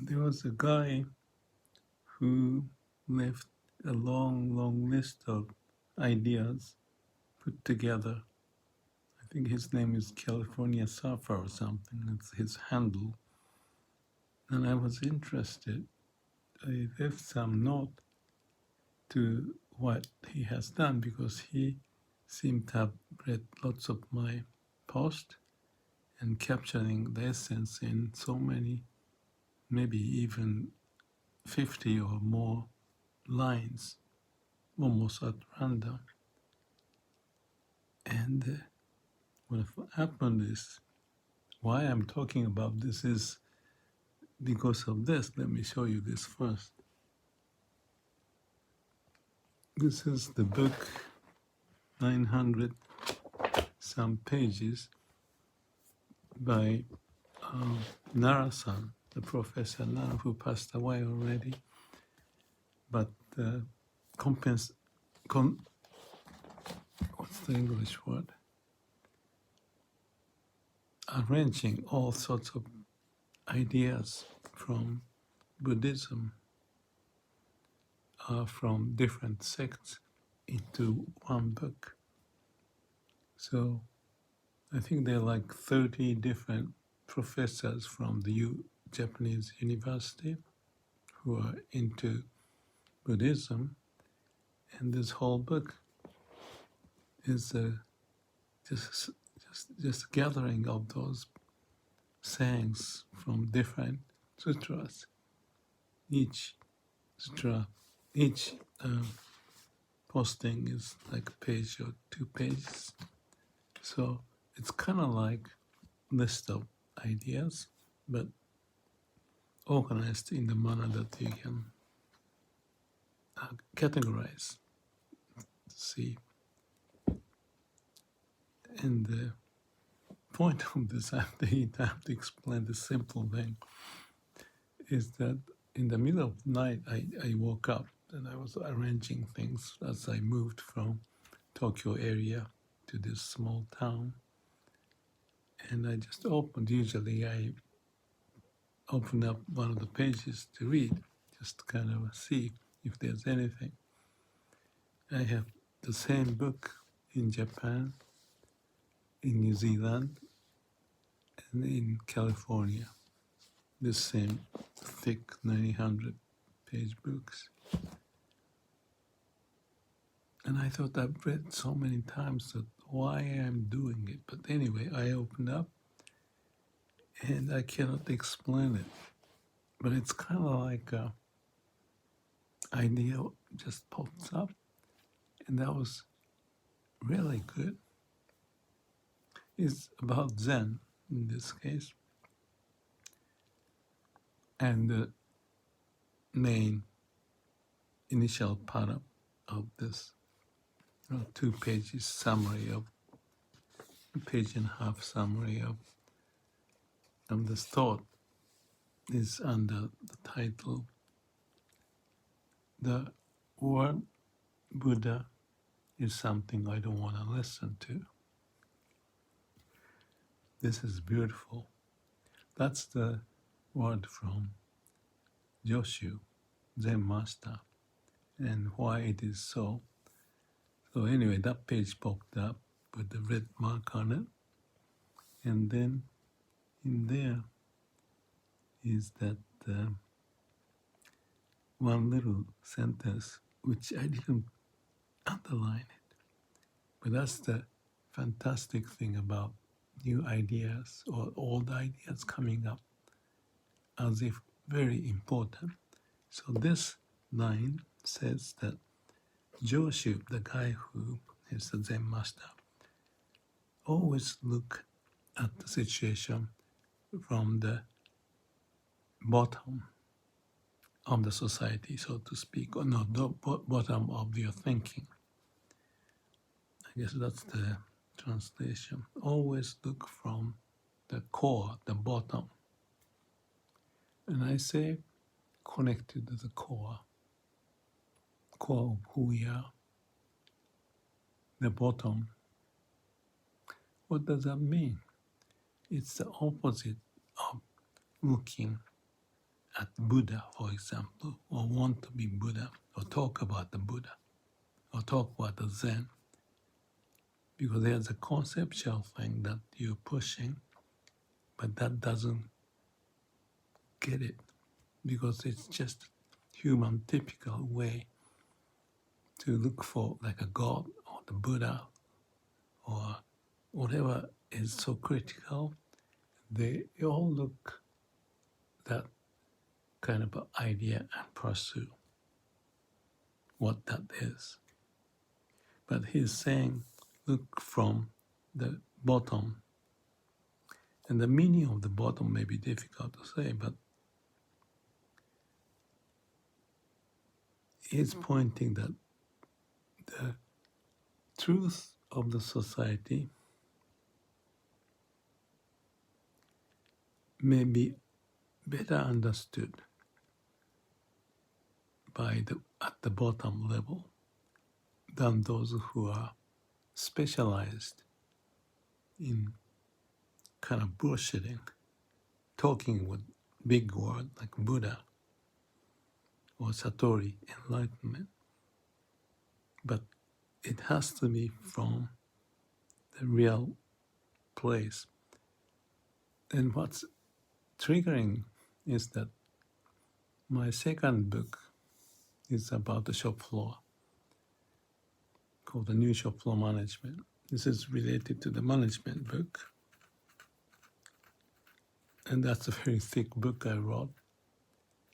There was a guy who left a long, long list of ideas put together. I think his name is CalifornianSurfer or something. It's his handle. And I was interested. I left some note to what he has done because he seemed to have read lots of my posts and capturing the essence in so many, maybe even 50 or more lines, almost at random. And what happened is, why I'm talking about this is because of this. Let me show you this first. This is the book, 900 some pages by Nara-san, the Professor Nara, who passed away already. But what's the English word? Arranging all sorts of ideas from Buddhism, from different sects into one book. So I think there are like 30 different professors from the Japanese university who are into Buddhism, and this whole book is just gathering of those sayings from different sutras. Each sutra, each posting is like a page or 2 pages. So it's kind of like a list of ideas, but organized in the manner that you can categorize, see. And the point of this, I have to explain the simple thing, is that in the middle of the night, I woke up and I was arranging things as I moved from Tokyo area to this small town. And I just usually I open up one of the pages to read, just to kind of see if there's anything. I have the same book in Japan, in New Zealand, and in California. The same thick 900-page books. And I thought I've read so many times that why I'm doing it. But anyway, I opened up and I cannot explain it. But it's kind of like an idea just pops up. And that was really good. It's about Zen in this case. And the main initial part of this 2 pages summary of, a page and a half summary of this thought is under the title, "The word Buddha is something I don't want to listen to." This is beautiful. That's the word from Joshu, Zen Master, and why it is so. So anyway, that page popped up with the red mark on it. And then in there is that one little sentence, which I didn't underline it. But that's the fantastic thing about new ideas or old ideas coming up as if very important. So this line says that Joshu, the guy who is the Zen master, always look at the situation from the bottom of the society, so to speak, or not the bottom of your thinking. I guess that's the translation. Always look from the core, the bottom. And I say connected to the core of who we are, the bottom. What does that mean? It's the opposite of looking at Buddha, for example, or want to be Buddha, or talk about the Buddha, or talk about the Zen, because there's a conceptual thing that you're pushing, but that doesn't get it, because it's just human typical way to look for like a God or the Buddha or whatever is so critical. They all look that kind of idea and pursue what that is. But he's saying, look from the bottom. And the meaning of the bottom may be difficult to say, but he's pointing that the truth of the society may be better understood at the bottom level than those who are specialized in kind of bullshitting, talking with big words like Buddha or Satori, enlightenment. But it has to be from the real place. And what's triggering is that my second book is about the shop floor, called The New Shop Floor Management. This is related to the management book. And that's a very thick book I wrote,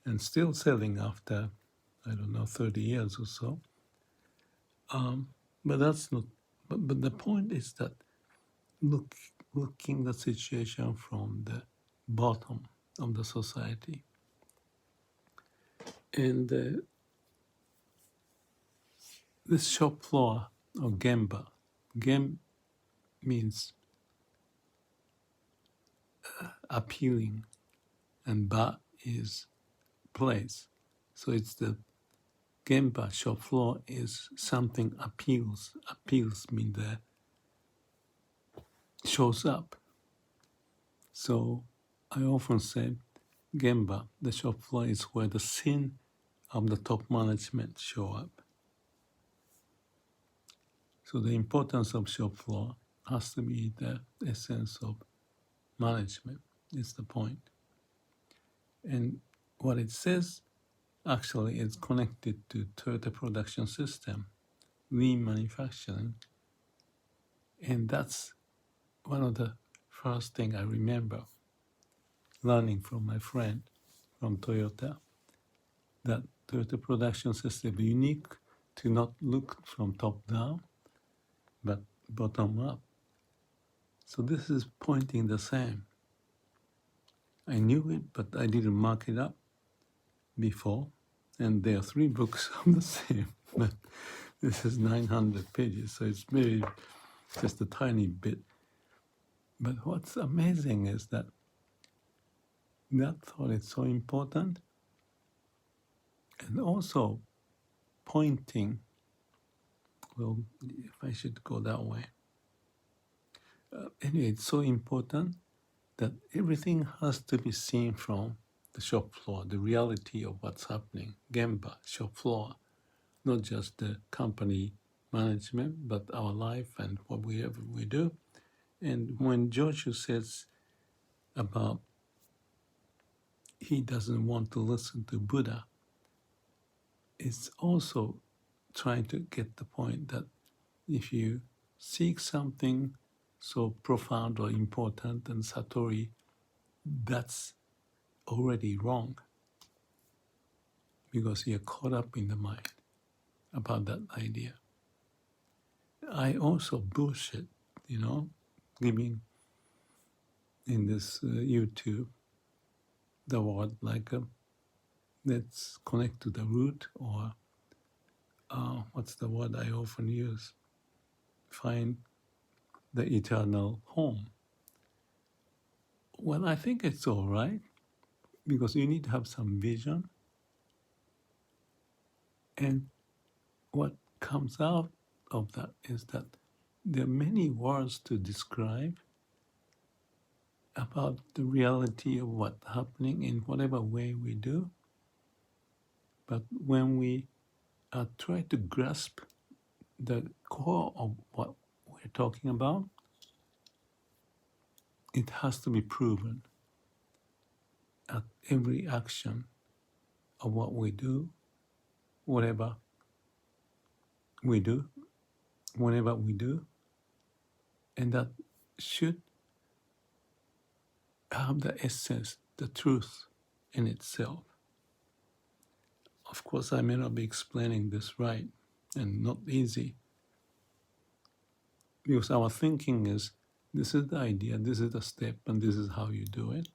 and still selling after, 30 years or so. But that's not, but the point is that looking the situation from the bottom of the society. And this shop floor, or Gemba, Gem means appealing, and Ba is place. So it's the Gemba shop floor is something appeals. Appeals mean that shows up. So I often say Gemba, the shop floor, is where the sin of the top management show up. So the importance of shop floor has to be the essence of management, is the point. And what it says actually is connected to Toyota production system, lean manufacturing. And that's one of the first thing I remember learning from my friend from Toyota, that Toyota production system is unique to not look from top down, but bottom up. So this is pointing the same. I knew it, but I didn't mark it up before. And there are 3 books of the same, but this is 900 pages, so it's maybe just a tiny bit. But what's amazing is that thought is so important, and also pointing, well, if I should go that way. Anyway, it's so important that everything has to be seen from the shop floor, the reality of what's happening. Gemba, shop floor, not just the company management, but our life and whatever we do. And when Joshu says about he doesn't want to listen to Buddha, it's also trying to get the point that if you seek something so profound or important than Satori, that's already wrong, because you're caught up in the mind about that idea. I also bullshit, giving in this YouTube the word like let's connect to the root, or what's the word I often use? Find the eternal home. Well, I think it's all right, because you need to have some vision. And what comes out of that is that there are many words to describe about the reality of what's happening in whatever way we do. But when we try to grasp the core of what we're talking about, it has to be proven at every action of what we do, whatever we do, whenever we do, and that should have the essence, the truth in itself. Of course, I may not be explaining this right and not easy, because our thinking is this is the idea, this is the step, and this is how you do it.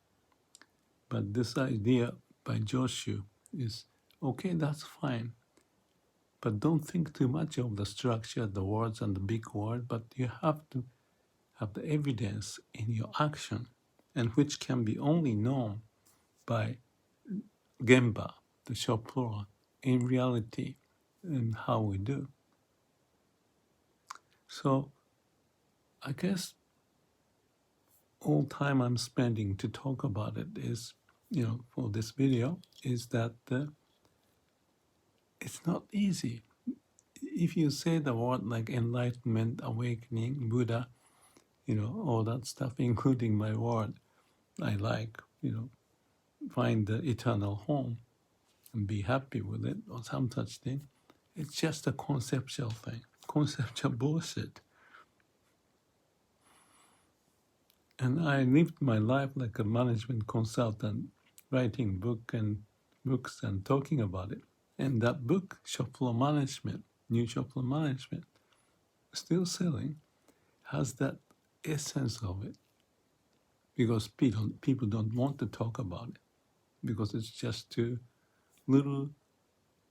But this idea by Joshu is okay, that's fine. But don't think too much of the structure, the words, and the big word, but you have to have the evidence in your action, and which can be only known by Gemba, the short plural, in reality, and how we do. So I guess all time I'm spending to talk about it is, for this video, is that it's not easy. If you say the word like enlightenment, awakening, Buddha, all that stuff, including my word, I like, find the eternal home and be happy with it or some such thing. It's just a conceptual thing, conceptual bullshit. And I lived my life like a management consultant, writing books and talking about it. And that book, Shop Floor Management, New Shop Floor Management, still selling, has that essence of it. Because people don't want to talk about it. Because it's just too little,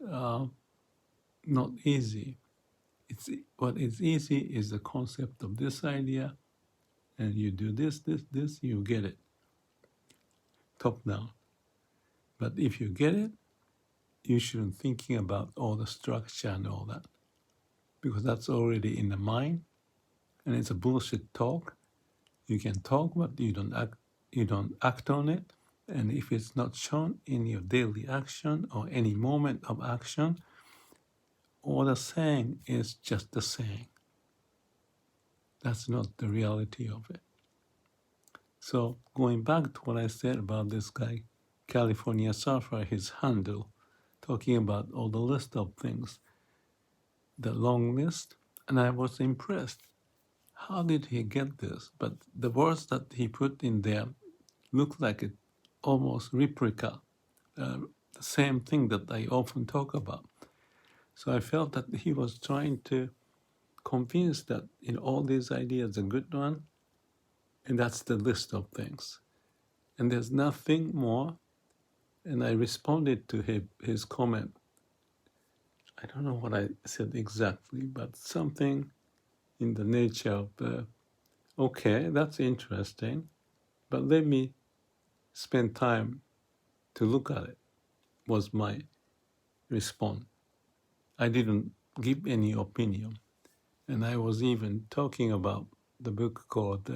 not easy. What is easy is the concept of this idea, and you do this, you get it. Top down. But if you get it, you shouldn't thinking about all the structure and all that, because that's already in the mind, and it's a bullshit talk. You can talk, but you don't act on it. And if it's not shown in your daily action or any moment of action, all the saying is just the saying. That's not the reality of it. So going back to what I said about this guy, CalifornianSurfer, his handle, talking about all the list of things, the long list, and I was impressed. How did he get this? But the words that he put in there look like it almost replica, the same thing that I often talk about. So I felt that he was trying to convince that in all these ideas, a good one, and that's the list of things. And there's nothing more. And I responded to his comment. I don't know what I said exactly, but something in the nature of, okay, that's interesting, but let me spend time to look at it, was my response. I didn't give any opinion. And I was even talking about the book called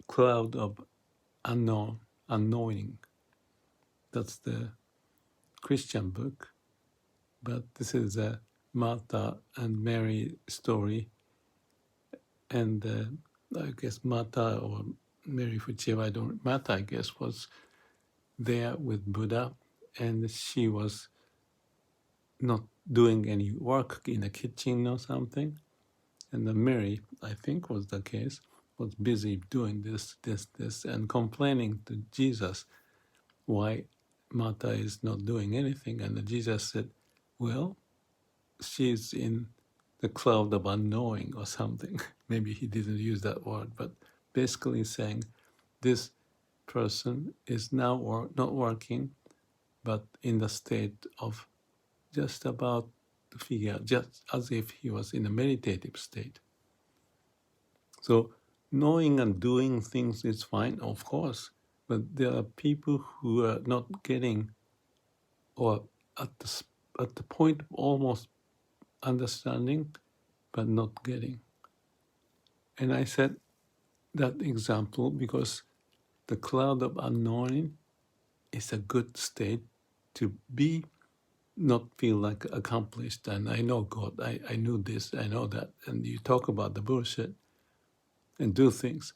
Cloud of Unknowing. That's the Christian book, but this is a Martha and Mary story. And I guess Martha or Mary, whichever, Martha, I guess, was there with Buddha, and she was not doing any work in the kitchen or something. And then Mary, I think was the case, was busy doing this, and complaining to Jesus why Martha is not doing anything. And Jesus said, well, she's in the cloud of unknowing or something. Maybe he didn't use that word, but basically saying this person is now not working, but in the state of just about to figure out, just as if he was in a meditative state. So knowing and doing things is fine, of course, but there are people who are not getting, or at the point of almost understanding, but not getting. And I said, that example because the cloud of unknowing is a good state to be, not feel like accomplished. And I know God, I knew this, I know that. And you talk about the bullshit and do things,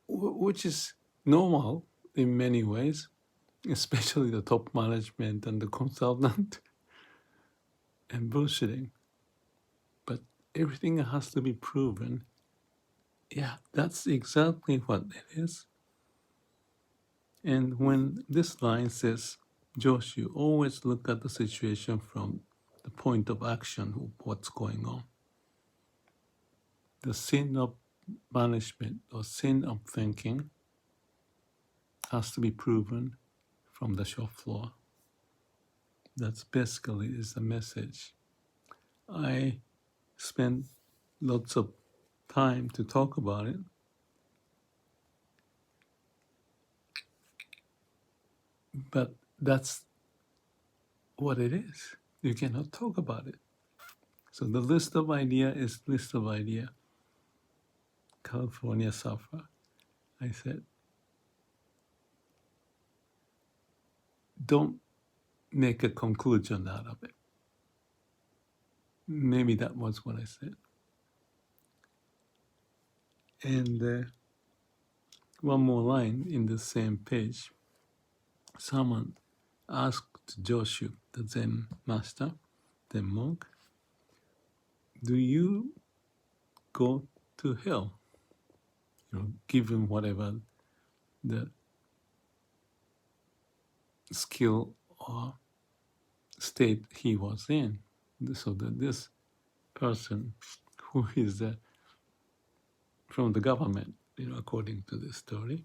which is normal in many ways, especially the top management and the consultant and bullshitting. But everything has to be proven. Yeah, that's exactly what it is. And when this line says, Joshu, always look at the situation from the point of action of what's going on. The sin of banishment or sin of thinking has to be proven from the shop floor. That's basically is the message. I spent lots of time to talk about it, but that's what it is. You cannot talk about it. So the list of idea is list of idea. CalifornianSurfer. I said, don't make a conclusion out of it. Maybe that was what I said. And one more line in the same page. Someone asked Joshu, the Zen master, the monk, do you go to hell? Given whatever the skill or state he was in. So that this person who is from the government, according to this story.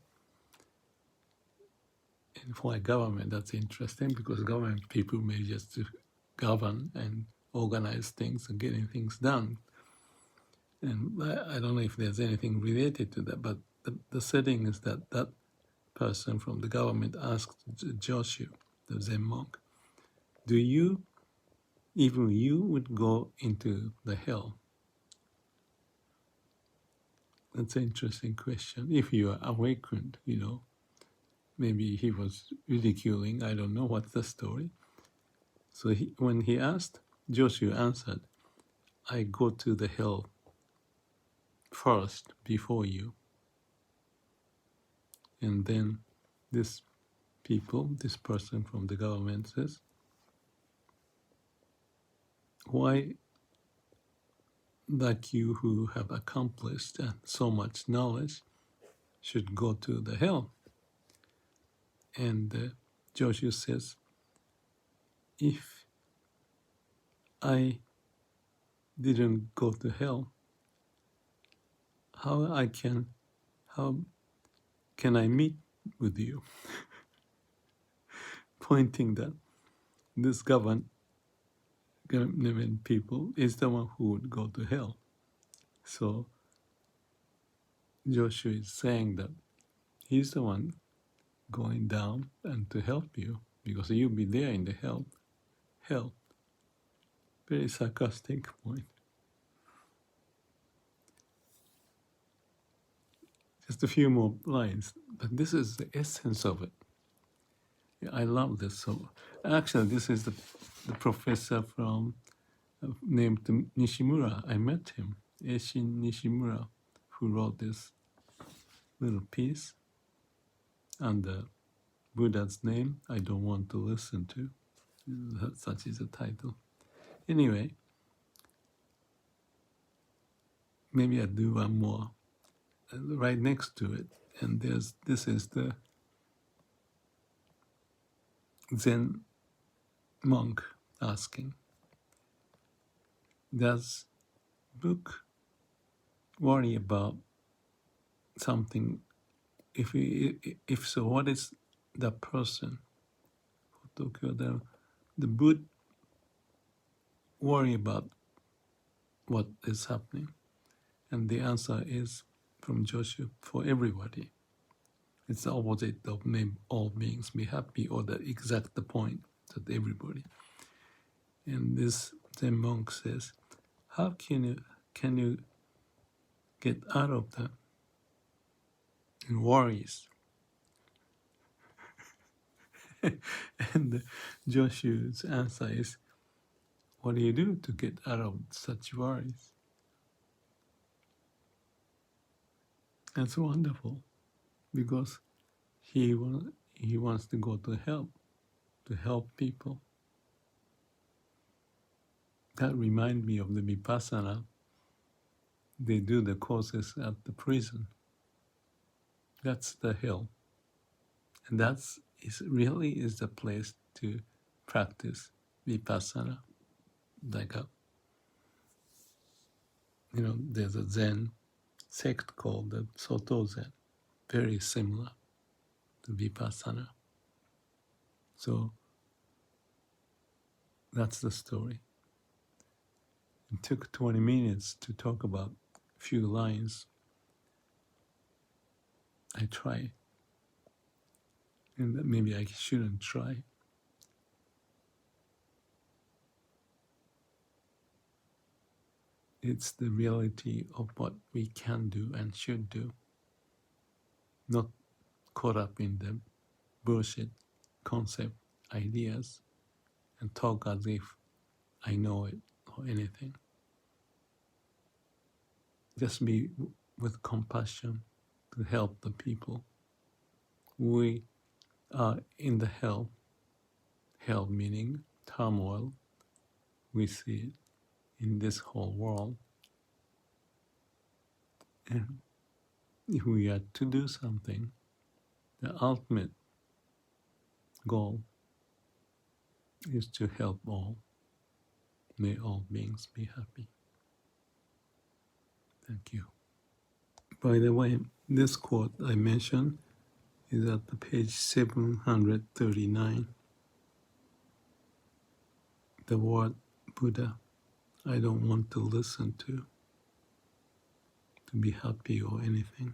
And why government? That's interesting because government people may just govern and organize things and getting things done. And I don't know if there's anything related to that, but the setting is that that person from the government asked Joshu, the Zen monk, do you, even you, would go into the hell? That's an interesting question. If you are awakened, maybe he was ridiculing, I don't know what's the story. So when he asked, Joshu answered, I go to the hell first before you. And then this person from the government says, why, like you who have accomplished and so much knowledge, should go to the hell? And Joshu says, if I didn't go to hell, how can I meet with you? Pointing that this government people is the one who would go to hell. So Joshu is saying that he's the one going down and to help you because you'll be there in the hell. Very sarcastic point. Just a few more lines, but this is the essence of it. Yeah, I love this. So actually, this is the professor from named Nishimura. I met him, Eishin Nishimura, who wrote this little piece under Buddha's name. I don't want to listen to. Such is the title. Anyway, maybe I'll do one more right next to it. And this is the Zen monk asking, does book worry about something? If so, what is the person? The Buddha worry about what is happening? And the answer is from Joshu, for everybody. It's the opposite of may all beings be happy, or the exact point that everybody. And this Zen monk says, how can you get out of and worries. And Joshu's answer is, what do you do to get out of such worries? That's wonderful, because he wants to go to help people. That reminds me of the Vipassana. They do the courses at the prison. That's the hell. And that's really is the place to practice Vipassana. Like there's a Zen sect called the Soto Zen, very similar to Vipassana. So that's the story. It took 20 minutes to talk about a few lines. I try, and maybe I shouldn't try. It's the reality of what we can do and should do, not caught up in the bullshit concept, ideas, and talk as if I know it or anything. Just be with compassion to help the people. We are in the hell meaning turmoil. We see it in this whole world. And if we are to do something, the ultimate goal is to help all. May all beings be happy. Thank you. By the way, this quote I mentioned is at the page 739. The word Buddha, I don't want to listen to be happy or anything.